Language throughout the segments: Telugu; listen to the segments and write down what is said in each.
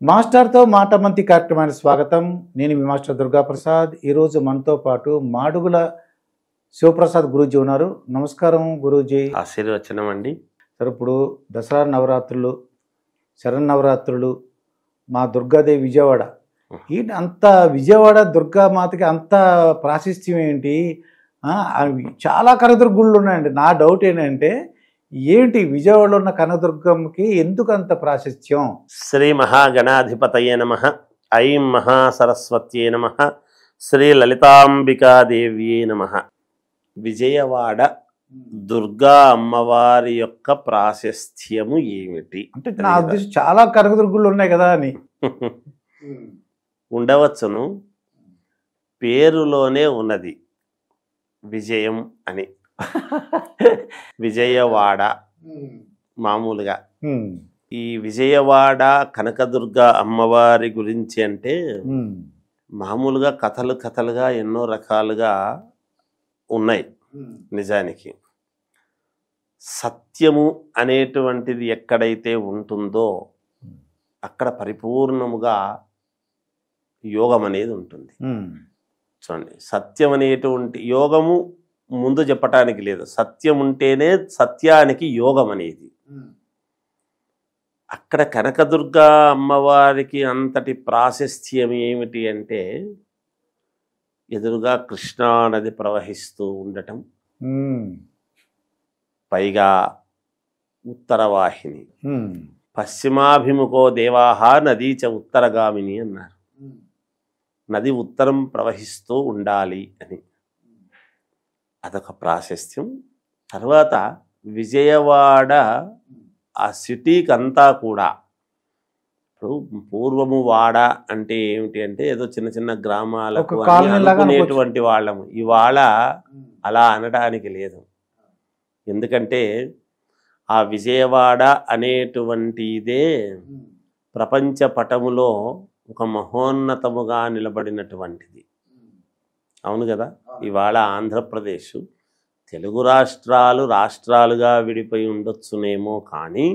మాస్టర్తో మాట మంతి కార్యక్రమానికి స్వాగతం. నేను మీ మాస్టర్ దుర్గాప్రసాద్. ఈరోజు మనతో పాటు మాడుగుల శివప్రసాద్ గురూజీ ఉన్నారు. నమస్కారం గురూజీ. ఆశీర్వచనం అండి. సార్, ఇప్పుడు దసరా నవరాత్రులు, శరన్నవరాత్రులు, మా దుర్గాదేవి విజయవాడ, ఏంటి అంత విజయవాడ దుర్గామాతకి అంత ప్రాశస్త్యం ఏంటి? చాలా కనకదుర్గ గుళ్ళు ఉన్నాయండి. నా డౌట్ ఏంటంటే ఏంటి విజయవాడలో ఉన్న కనకదుర్గమ్మకి ఎందుకు అంత ప్రాశస్త్యం? శ్రీ మహాగణాధిపతయే నమః. ఐం మహాసరస్వత్యే నమః. శ్రీ లలితాంబికాదేవ్యే నమః. విజయవాడ దుర్గా అమ్మవారి యొక్క ప్రాశస్త్యము ఏమిటి అంటే నా ఉద్దేశం చాలా కనకదుర్గ గుళ్ళు ఉన్నాయి కదా అని. ఉండవచ్చును, పేరులోనే ఉన్నది విజయం అని. విజయవాడ మామూలుగా ఈ విజయవాడ కనకదుర్గ అమ్మవారి గురించి అంటే మామూలుగా కథలుగా ఎన్నో రకాలుగా ఉన్నాయి. నిజానికి సత్యము అనేటువంటిది ఎక్కడైతే ఉంటుందో అక్కడ పరిపూర్ణముగా యోగం అనేది ఉంటుంది. చూడండి, సత్యం అనేటువంటి యోగము ముందు చెప్పటానికి లేదు. సత్యం ఉంటేనే సత్యానికి యోగం అనేది. అక్కడ కనకదుర్గ అమ్మవారికి అంతటి ప్రాశస్త్యం ఏమిటి అంటే ఎదురుగా కృష్ణా నది ప్రవహిస్తూ ఉండటం, పైగా ఉత్తరవాహిని, పశ్చిమాభిముఖో దేవాహ నదీ చ ఉత్తరగామిని అన్నారు. నది ఉత్తరం ప్రవహిస్తూ ఉండాలి అని అదొక ప్రాశస్త్యం. తర్వాత విజయవాడ ఆ సిటీకి అంతా కూడా, ఇప్పుడు పూర్వము వాడ అంటే ఏమిటి అంటే ఏదో చిన్న చిన్న గ్రామాలకు అనుకునేటువంటి వాళ్ళము. ఇవాళ అలా అనడానికి లేదు. ఎందుకంటే ఆ విజయవాడ అనేటువంటిదే ప్రపంచ పటములో ఒక మహోన్నతముగా నిలబడినటువంటిది. అవును కదా. ఇవాళ ఆంధ్రప్రదేశ్ తెలుగు రాష్ట్రాలుగా విడిపోయి ఉండొచ్చునేమో, కానీ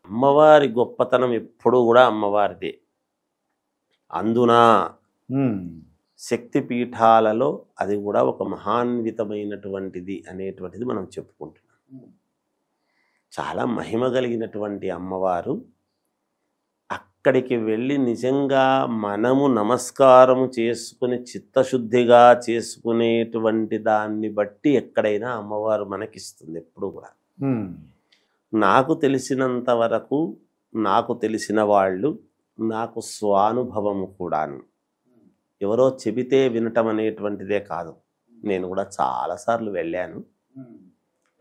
అమ్మవారి గొప్పతనం ఎప్పుడూ కూడా అమ్మవారిదే. అందున శక్తి పీఠాలలో అది కూడా ఒక మహాన్వితమైనటువంటిది అనేటువంటిది మనం చెప్పుకుంటున్నాం. చాలా మహిమ కలిగినటువంటి అమ్మవారు. అక్కడికి వెళ్ళి నిజంగా మనము నమస్కారము చేసుకుని చిత్తశుద్ధిగా చేసుకునేటువంటి దాన్ని బట్టి ఎక్కడైనా అమ్మవారు మనకిస్తుంది ఎప్పుడు కూడా. నాకు తెలిసినంత వరకు, నాకు తెలిసిన వాళ్ళు, నాకు స్వానుభవము కూడాను, ఎవరో చెబితే వినటం అనేటువంటిదే కాదు. నేను కూడా చాలాసార్లు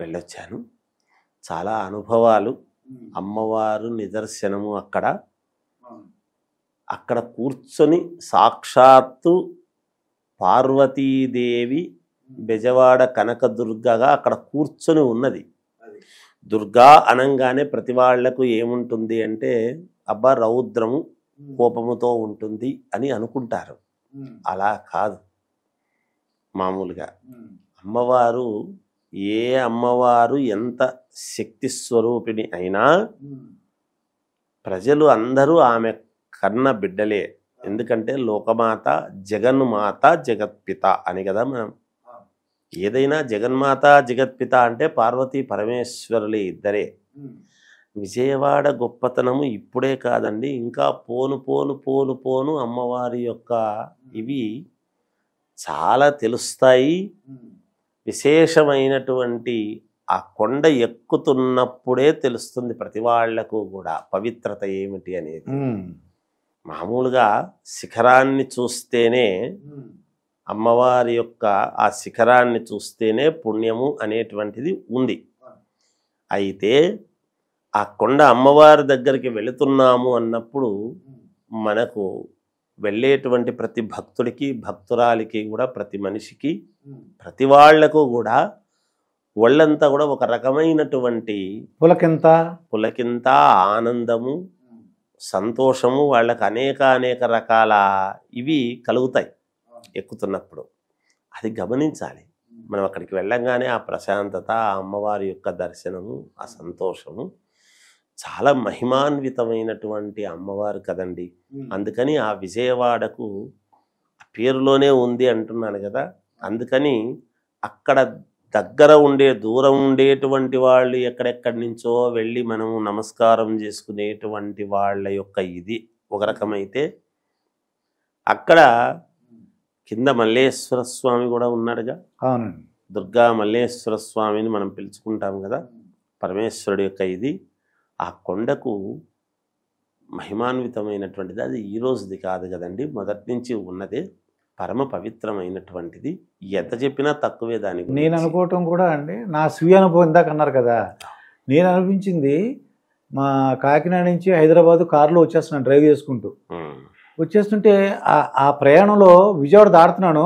వెళ్ళొచ్చాను. చాలా అనుభవాలు. అమ్మవారు నిదర్శనము. అక్కడ కూర్చొని సాక్షాత్తు పార్వతీదేవి బెజవాడ కనకదుర్గగా అక్కడ కూర్చొని ఉన్నది. దుర్గా అనంగానే ప్రతి వాళ్లకు ఏముంటుంది అంటే అబ్బా రౌద్రము కోపముతో ఉంటుంది అని అనుకుంటారు. అలా కాదు. మామూలుగా అమ్మవారు, ఏ అమ్మవారు ఎంత శక్తి స్వరూపిణి అయినా ప్రజలు అందరూ ఆమె కన్న బిడ్డలే. ఎందుకంటే లోకమాత, జగన్మాత, జగత్పిత అని కదా. మనం ఏదైనా జగన్మాత, జగత్పిత అంటే పార్వతీ పరమేశ్వరులే ఇద్దరే. విజయవాడ గొప్పతనము ఇప్పుడే కాదండి, ఇంకా పోను పోను పోను పోను అమ్మవారి యొక్క ఇవి చాలా తెలుస్తాయి. విశేషమైనటువంటి ఆ కొండ ఎక్కుతున్నప్పుడే తెలుస్తుంది ప్రతి వాళ్లకు కూడా పవిత్రత ఏమిటి అనేది. మామూలుగా శిఖరాన్ని చూస్తేనే, అమ్మవారి యొక్క ఆ శిఖరాన్ని చూస్తేనే పుణ్యము అనేటువంటిది ఉంది. అయితే ఆ కొండ అమ్మవారి దగ్గరికి వెళుతున్నాము అన్నప్పుడు మనకు వెళ్ళేటువంటి ప్రతి భక్తుడికి, భక్తురాలికి కూడా, ప్రతి మనిషికి, ప్రతి వాళ్లకు కూడా ఒళ్ళంతా కూడా ఒక రకమైనటువంటి పులకింత ఆనందము, సంతోషము, వాళ్ళకి అనేక రకాల ఇవి కలుగుతాయి ఎక్కుతున్నప్పుడు. అది గమనించాలి. మనం అక్కడికి వెళ్ళంగానే ఆ ప్రశాంతత, ఆ అమ్మవారి యొక్క దర్శనము, ఆ సంతోషము చాలా మహిమాన్వితమైనటువంటి అమ్మవారు కదండి. అందుకని ఆ విజయవాడకు పేరులోనే ఉంది అంటున్నాను కదా. అందుకని అక్కడ దగ్గర దూరం ఉండేటువంటి వాళ్ళు ఎక్కడెక్కడి నుంచో వెళ్ళి మనము నమస్కారం చేసుకునేటువంటి వాళ్ళ యొక్క ఇది ఒక రకమైతే, అక్కడ కింద మల్లేశ్వర స్వామి కూడా ఉన్నాడుగా. అవునండి. దుర్గా మల్లేశ్వర స్వామిని మనం పిలుచుకుంటాం కదా, పరమేశ్వరుడి యొక్క ఇది. ఆ కొండకు మహిమాన్వితమైనటువంటిది. అది ఈ రోజుది కాదు కదండి, మొదటి నుంచి ఉన్నదే. పరమ పవిత్రమైనటువంటిది. ఎంత చెప్పినా తక్కువే దాని గురించి. నేను అనుకోవటం కూడా అండి, నా స్వీయ అనుభవం ఇందాక అన్నారు కదా, నేను అనిపించింది మా కాకినాడ నుంచి హైదరాబాద్ కారులో వచ్చేస్తున్నాను డ్రైవ్ చేసుకుంటూ. వచ్చేస్తుంటే ఆ ప్రయాణంలో విజయవాడ దాడుతున్నాను,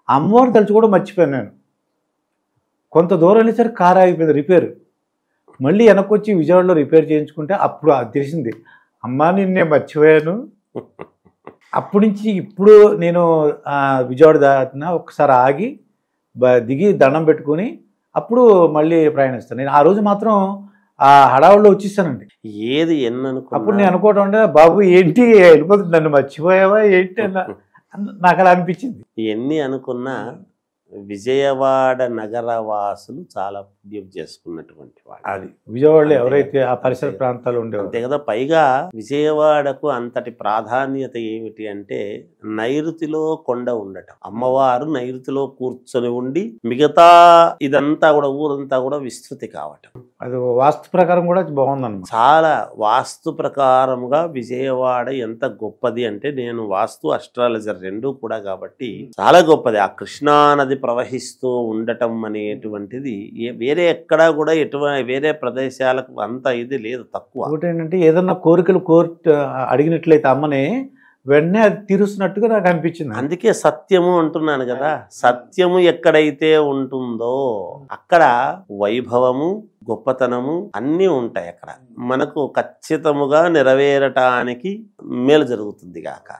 అమ్మవారిని తలుచు కూడా మర్చిపోయాను నేను. కొంత దూరం వెళ్ళేసరికి కారు ఆగిపోయింది రిపేర్. మళ్ళీ వెనక్కి వచ్చి విజయవాడలో రిపేర్ చేయించుకుంటే అప్పుడు అది తెలిసింది, అమ్మా నిన్నే మర్చిపోయాను. అప్పటి నుంచి ఇప్పుడు నేను విజయవాడ దాటిన ఒకసారి ఆగి దిగి దండం పెట్టుకుని అప్పుడు మళ్ళీ ప్రయాణిస్తాను. నేను ఆ రోజు మాత్రం ఆ హడావుల్లో వచ్చేసానండి. ఏది ఎన్ననుకో అప్పుడు నేను అనుకోవడం అంటే, బాబు ఏంటి వెళ్ళిపోతుంది, నన్ను మర్చిపోయావా ఏంటి అన్న నాకు అలా అనిపించింది. ఎన్ని అనుకున్నా విజయవాడ నగర వాసులు చాలా పుణ్యం చేసుకున్నటువంటి వాళ్ళు. అది విజయవాడలో ఎవరైతే ఆ పరిసర ప్రాంతాలు ఉండేవారు అంతే కదా. పైగా విజయవాడకు అంతటి ప్రాధాన్యత ఏమిటి అంటే, నైరుతిలో కొండ ఉండటం. అమ్మవారు నైరుతిలో కూర్చొని ఉండి మిగతా ఇదంతా కూడా ఊరంతా కూడా విస్తృతి కావటం. అది వాస్తు ప్రకారం కూడా బాగుందన్నమాట. చాలా వాస్తు ప్రకారముగా విజయవాడ ఎంత గొప్పది అంటే, నేను వాస్తు అస్ట్రాలజర్ రెండూ కూడా కాబట్టి చాలా గొప్పది. ఆ కృష్ణా నది ప్రవహిస్తూ ఉండటం అనేటువంటిది వేరే ఎక్కడా కూడా వేరే ప్రదేశాలకు అంత ఇది లేదు, తక్కువ. ఒకటి ఏంటంటే, ఏదన్నా కోరికలు అడిగినట్లయితే అమ్మని వెంటనే అది తీరుస్తున్నట్టుగా నాకు అనిపించింది. అందుకే సత్యము అంటున్నాను కదా, సత్యము ఎక్కడైతే ఉంటుందో అక్కడ వైభవము గొప్పతనము అన్నీ ఉంటాయి. అక్కడ మనకు ఖచ్చితముగా నెరవేరటానికి మేలు జరుగుతుంది గాక.